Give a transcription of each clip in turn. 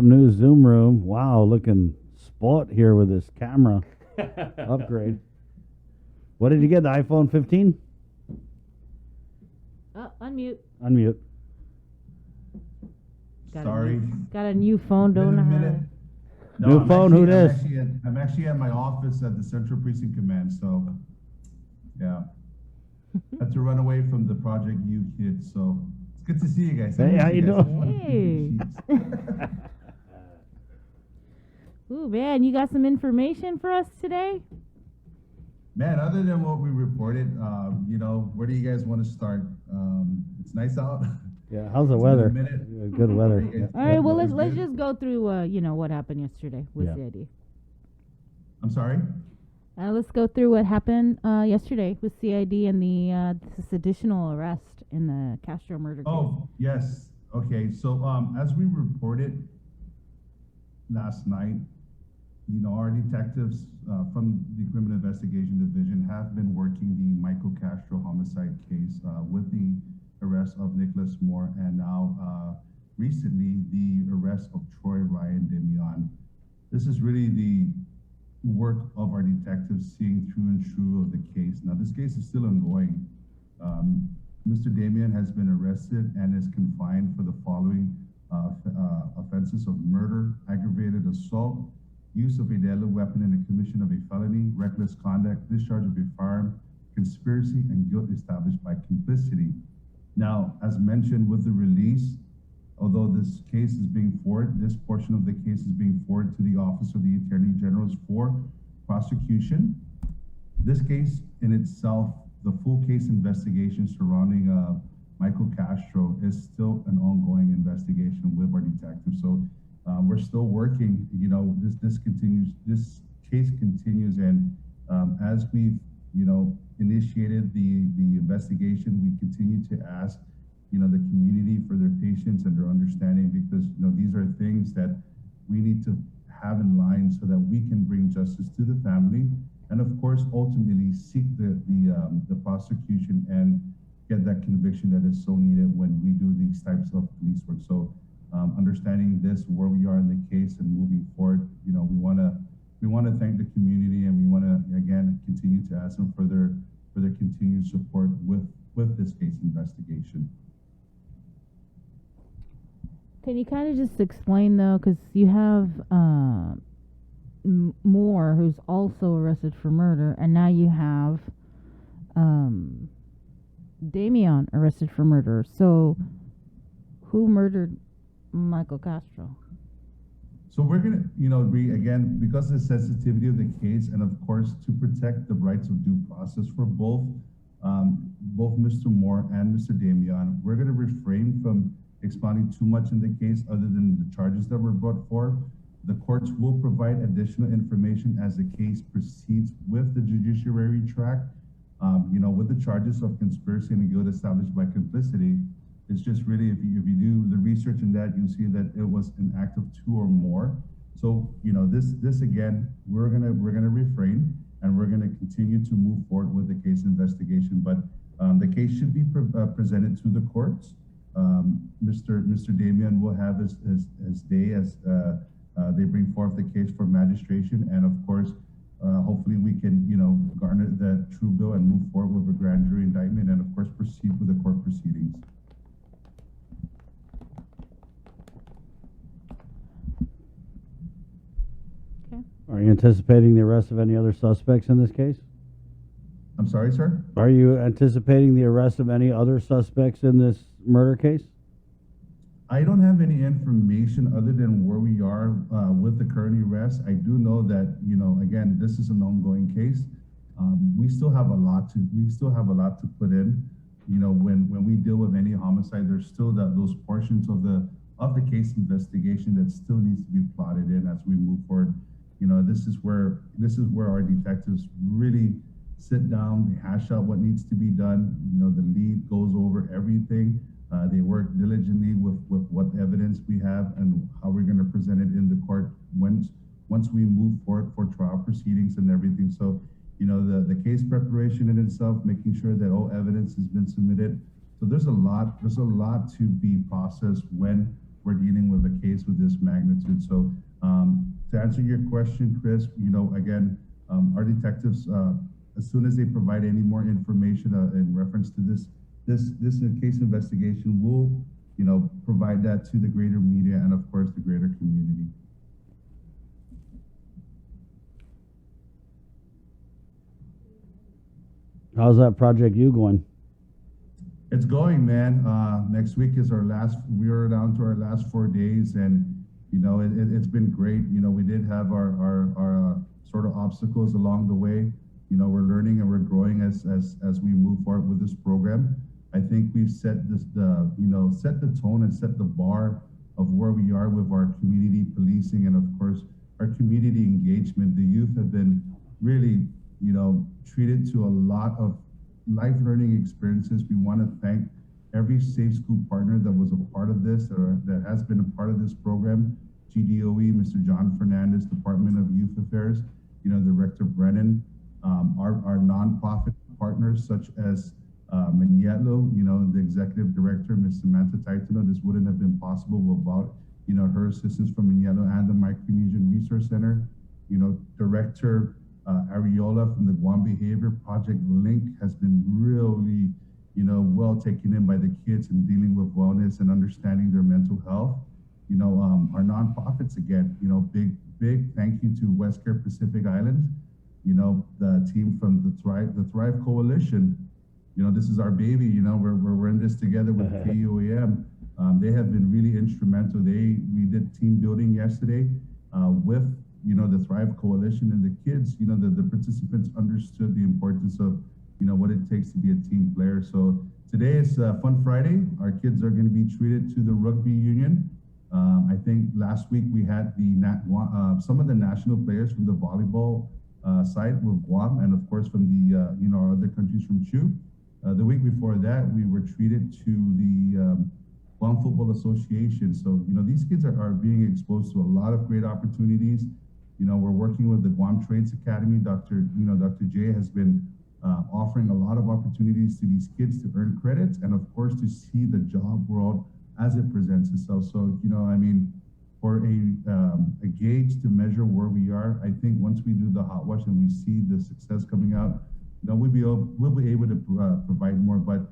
Welcome, new Zoom room. Wow, looking spot here with this camera upgrade. What did you get? The iPhone 15? Unmute. Unmute. Sorry. Got a new phone, don't I? No, new phone, who this? I'm actually at my office at the Central Precinct Command, so yeah. Had to run away from the Project U kids, so it's good to see you guys. Hey, how you doing? Hey. Ooh, man, you got some information for us today? Man, other than what we reported, where do you guys want to start? It's nice out. Yeah, how's the weather? Good weather. Yeah. All right, well, let's just go through, what happened yesterday with CID. I'm sorry? Let's go through what happened yesterday with CID and this additional arrest in the Castro murder case. Oh, yes. Okay, so as we reported last night, our detectives from the Criminal Investigation Division have been working the Michael Castro homicide case with the arrest of Nicholas Moore and now recently the arrest of Troy Damian. This is really the work of our detectives seeing through and through of the case. Now, this case is still ongoing. Mr. Damian has been arrested and is confined for the following offenses of murder, aggravated assault, use of a deadly weapon in the commission of a felony, reckless conduct, discharge of a firearm, conspiracy, and guilt established by complicity. Now, as mentioned with the release, although this case is being forwarded, this portion of the case is being forwarded to the Office of the Attorney General for prosecution. This case in itself, the full case investigation surrounding Michael Castro is still an ongoing investigation with our detectives. So we're still working, this continues, this case continues. And as we've, initiated the investigation, we continue to ask, the community for their patience and their understanding, because, these are things that we need to have in line so that we can bring justice to the family. And of course, ultimately seek the prosecution and get that conviction that is so needed when we do these types of police work. So understanding this, where we are in the case and moving forward, we want to thank the community, and we want to again continue to ask them for their continued support with this case investigation. Can you kind of just explain, though, because you have Moore, who's also arrested for murder, and now you have Damian arrested for murder. So who murdered Michael Castro? So we're going to, again, because of the sensitivity of the case, and of course, to protect the rights of due process for both Mr. Moore and Mr. Damian, we're going to refrain from expounding too much in the case other than the charges that were brought forth. The courts will provide additional information as the case proceeds with the judiciary track. With the charges of conspiracy and guilt established by complicity, it's just really, if you do the research in that, you'll see that it was an act of two or more. So, this again, we're gonna refrain, and we're gonna continue to move forward with the case investigation. But the case should be presented to the courts. Mr. Damian will have his day as they bring forth the case for magistration, and of course, hopefully we can, garner the true bill and move forward with a grand jury indictment, and of course proceed with the court proceedings. Okay. Are you anticipating the arrest of any other suspects in this case? I'm sorry, sir? Are you anticipating the arrest of any other suspects in this murder case? I don't have any information other than where we are with the current arrest. I do know that, again, this is an ongoing case. We still have a lot to put in. When we deal with any homicide, there's still those portions of the case investigation that still needs to be plotted in as we move forward. This is where our detectives really sit down, they hash out what needs to be done. The lead goes over everything. They work diligently with what evidence we have and how we're going to present it in the court once we move forward for trial proceedings and everything. So, the case preparation in itself, making sure that all evidence has been submitted. So there's a lot to be processed when we're dealing with a case with this magnitude. So to answer your question, Chris, again, our detectives, as soon as they provide any more information in reference to this case investigation, will provide that to the greater media and of course the greater community. How's that Project U going? It's going, man. Next week is we are down to our last 4 days, and it's been great. We did have our sort of obstacles along the way. We're learning and we're growing as we move forward with this program. I think we've set set the tone and set the bar of where we are with our community policing and of course our community engagement. The youth have been really, treated to a lot of life learning experiences. We want to thank every Safe School partner that was a part of this or that has been a part of this program. GDOE, Mr. John Fernandez, Department of Youth Affairs, Director Brennan, our nonprofit partners such as Manietlo, the Executive Director, Ms. Samantha Taitano. This wouldn't have been possible without, her assistance from Manietlo and the Micronesian Resource Center. Director Ariola from the Guam Behavior Project Link has been really, well taken in by the kids in dealing with wellness and understanding their mental health. Our nonprofits again, big thank you to West Care Pacific Islands, the team from the Thrive Coalition. This is our baby, we're in this together with KUAM. They have been really instrumental. We did team building yesterday with the Thrive Coalition, and the kids, the participants understood the importance of what it takes to be a team player. So today is Fun Friday. Our kids are going to be treated to the rugby union. I think last week we had some of the national players from the volleyball side with Guam, and of course from the our other countries from CHU. The week before that, we were treated to the Guam Football Association. So these kids are being exposed to a lot of great opportunities. We're working with the Guam Trades Academy. Dr. J has been offering a lot of opportunities to these kids to earn credits and of course to see the job world as it presents itself. So for a gauge to measure where we are, I think once we do the hot wash and we see the success coming out, we'll be able to provide more. But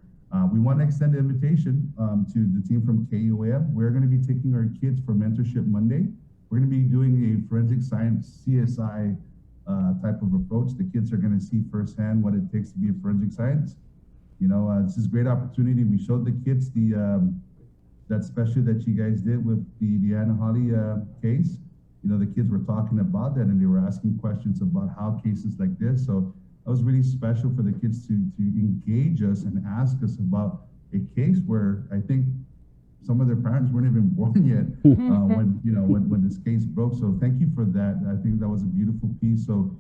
we want to extend the invitation to the team from KUAM. We're going to be taking our kids for Mentorship Monday. We're going to be doing a forensic science CSI type of approach. The kids are going to see firsthand what it takes to be a forensic science. This is a great opportunity. We showed the kids that special that you guys did with the Deanna Holly case. The kids were talking about that and they were asking questions about how cases like this. So that was really special for the kids to engage us and ask us about a case where I think some of their parents weren't even born yet when this case broke. So thank you for that. I think that was a beautiful piece. So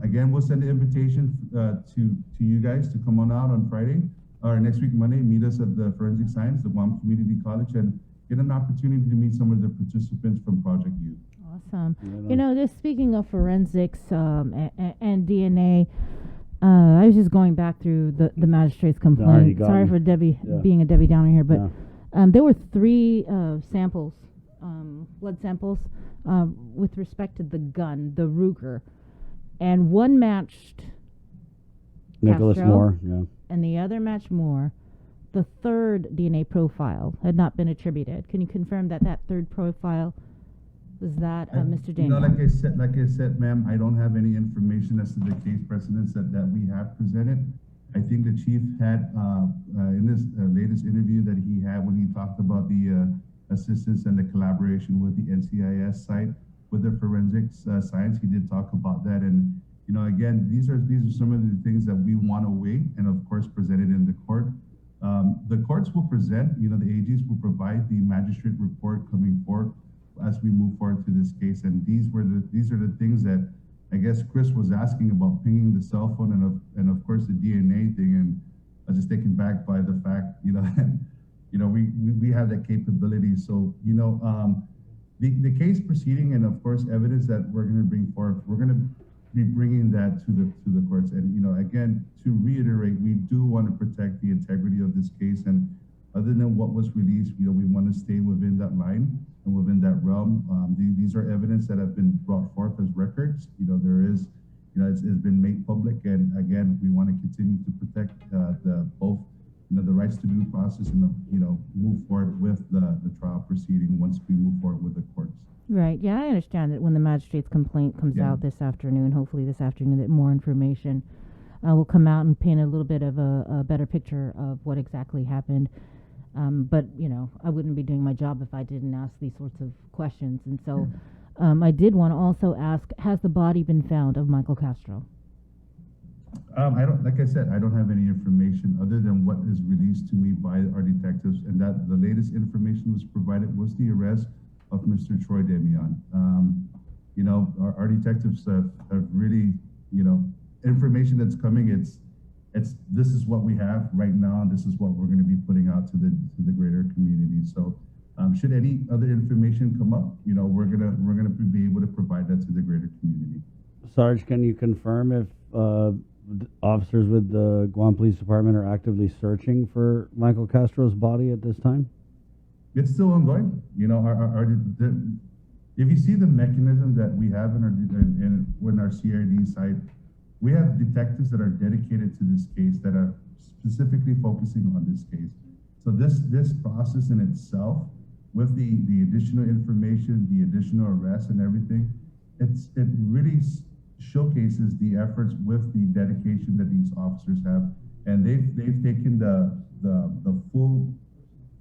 again, we'll send the invitation to you guys to come on out on Friday or next week, Monday, meet us at the Forensic Science, the Guam Community College, and get an opportunity to meet some of the participants from Project U. Awesome. Just speaking of forensics and DNA, I was just going back through the magistrate's complaint. Sorry for Debbie being a Debbie Downer here, but there were 3 samples, blood samples, with respect to the gun, the Ruger, and one matched Nicholas Castro, Moore, and the other matched Moore. The third DNA profile had not been attributed. Can you confirm that third profile was that Mr. Damian? Like I said, ma'am, I don't have any information as to the case precedents that we have presented. I think the chief had in this latest interview that he had when he talked about the assistance and the collaboration with the NCIS side with the forensics science, he did talk about that. And again, these are some of the things that we want to weigh and of course presented in the court. The courts will present, the AGs will provide the magistrate report coming forward as we move forward to this case. And these are the things that I guess Chris was asking about, pinging the cell phone and of course the DNA thing. And I was just taken back by the fact, we have that capability. So, the case proceeding and of course evidence that we're going to bring forth, we're going to be bringing that to the courts. And again, to reiterate, we do want to protect the integrity of this case. And other than what was released, we want to stay within that line and within that realm. These are evidence that have been brought forth as records. There is, it's been made public, and again, we want to continue to protect both the rights to due process and move forward with the trial proceeding once we move forward with the courts. Right. Yeah, I understand that when the magistrate's complaint comes out this afternoon, hopefully this afternoon, that more information will come out and paint a little bit of a better picture of what exactly happened. But, I wouldn't be doing my job if I didn't ask these sorts of questions. And so I did want to also ask, has the body been found of Michael Castro? Like I said, I don't have any information other than what is released to me by our detectives, and that the latest information was provided was the arrest of Mr. Troy Damian. Our detectives have really, information that's coming. This is what we have right now, and this is what we're going to be putting out to the greater community. So, should any other information come up, we're gonna be able to provide that to the greater community. Sarge, can you confirm if officers with the Guam Police Department are actively searching for Michael Castro's body at this time? It's still ongoing. If you see the mechanism that we have in our CRD side, we have detectives that are dedicated to this case that are specifically focusing on this case. So this process in itself, with the additional information, the additional arrests and everything, it really showcases the efforts with the dedication that these officers have, and they've taken the full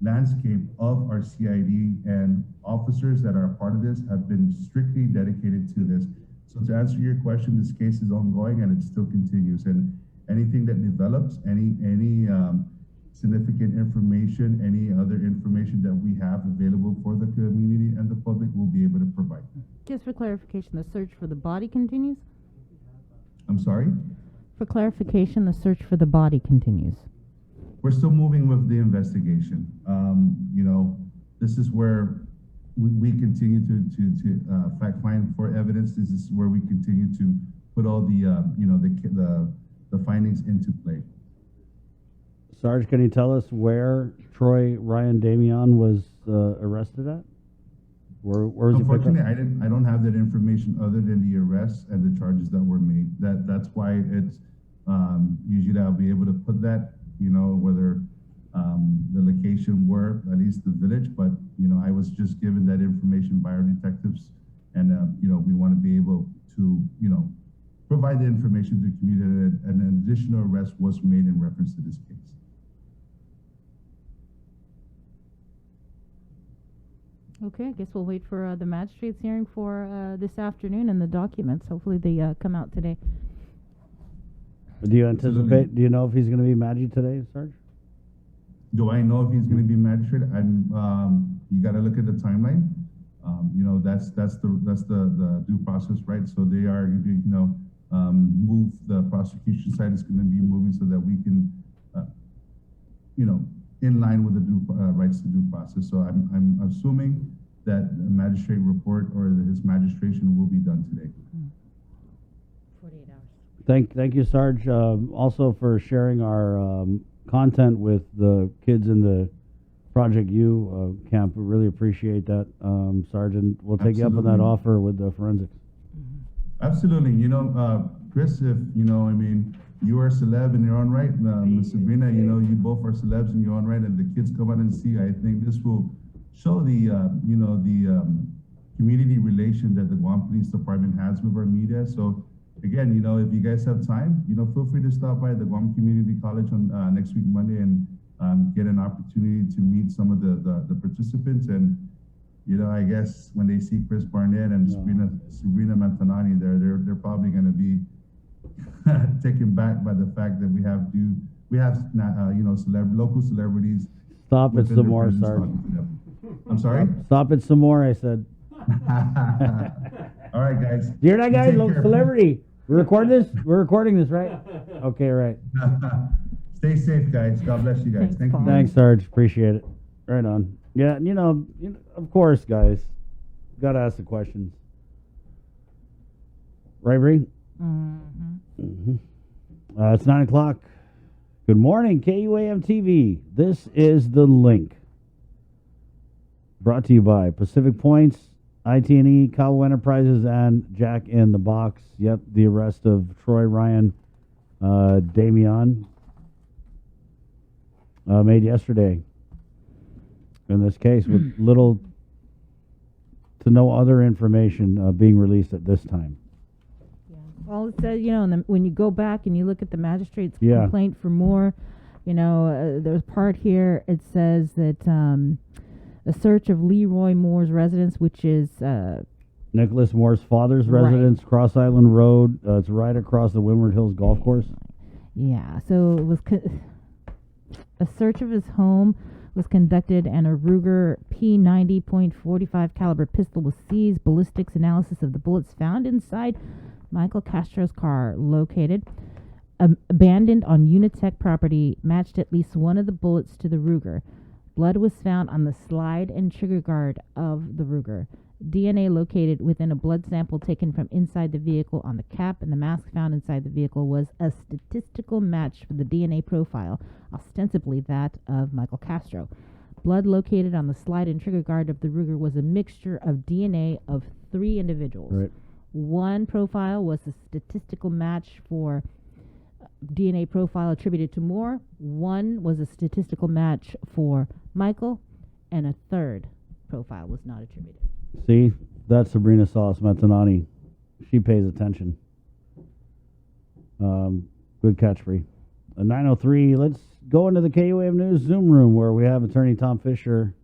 landscape of our CID, and officers that are a part of this have been strictly dedicated to this. So to answer your question, this case is ongoing and it still continues, and anything that develops, any significant information, any other information that we have available for the community and the public, will be able to provide. Just for clarification, the search for the body continues? I'm sorry? For clarification, the search for the body continues. We're still moving with the investigation. This is where we continue to fact find for evidence. This is where we continue to put all the findings into play. Sarge, can you tell us where Troy Ryan Damian was arrested at? Where was he? Unfortunately, I don't have that information other than the arrests and the charges that were made. That's why it's usually I'll be able to put that, whether the location were at least the village, but I was just given that information by our detectives, and we want to be able to provide the information to the community, and an additional arrest was made in reference to this case. Okay, I guess we'll wait for the magistrate's hearing for this afternoon and the documents. Hopefully they come out today. Do you anticipate, do you know if he's going to be magic today, Sarge? Do I know if he's going to be magistrate? You got to look at the timeline. That's the due process, right? So they are, move, the prosecution side is going to be moving so that we can, in line with the rights to due process. So I'm assuming that a magistrate report or his magistration will be done today. 48 hours. Thank you, Sarge, also for sharing our content with the kids in the Project U camp. We really appreciate that, Sarge, and we'll take you up on that offer with the forensics. Absolutely. Chris, if you are a celeb in your own right, Ms. Sabrina, you both are celebs in your own right, and the kids come out and see. I think this will show the community relation that the Guam Police Department has with our media. So again, if you guys have time, feel free to stop by the Guam Community College on next week Monday and get an opportunity to meet some of the participants. And I guess when they see Chris Barnett and Sabrina Mantanani there, they're probably going to be taken back by the fact that we have local celebrities. Stop it some more, Sarge. I'm sorry? Stop it some more, I said. All right, guys. You're that guy, local celebrity. We're recording this, right? Okay, right. Stay safe, guys. God bless you guys. Thank you. Thanks, Sarge. Appreciate it. Right on. Yeah, of course, guys. Got to ask the questions. Right, Bree? Mm-hmm. It's 9 o'clock. Good morning, KUAM TV. This is The Link. Brought to you by Pacific Points, IT&E, Cabo Enterprises, and Jack in the Box. Yep, the arrest of Troy Damian made yesterday in this case with little to no other information being released at this time. All it says, when you go back and you look at the magistrate's complaint for more, there's part here, it says that a search of Leroy Moore's residence, which is Nicholas Moore's father's residence, Cross Island Road. It's right across the Windward Hills Golf Course. Yeah, so it was a search of his home was conducted, and a Ruger P90.45 caliber pistol was seized. Ballistics analysis of the bullets found inside Michael Castro's car, located abandoned on Unitech property, matched at least one of the bullets to the Ruger. Blood was found on the slide and trigger guard of the Ruger. DNA located within a blood sample taken from inside the vehicle on the cap and the mask found inside the vehicle was a statistical match for the DNA profile, ostensibly that of Michael Castro. Blood located on the slide and trigger guard of the Ruger was a mixture of DNA of 3 individuals. Right. One profile was a statistical match for DNA profile attributed to Moore. One was a statistical match for Michael, and a third profile was not attributed. See, that's Sabrina Sauce Metanani. She pays attention. Good catch, Free. 9:03. Let's go into the KUAM News Zoom room where we have attorney Tom Fisher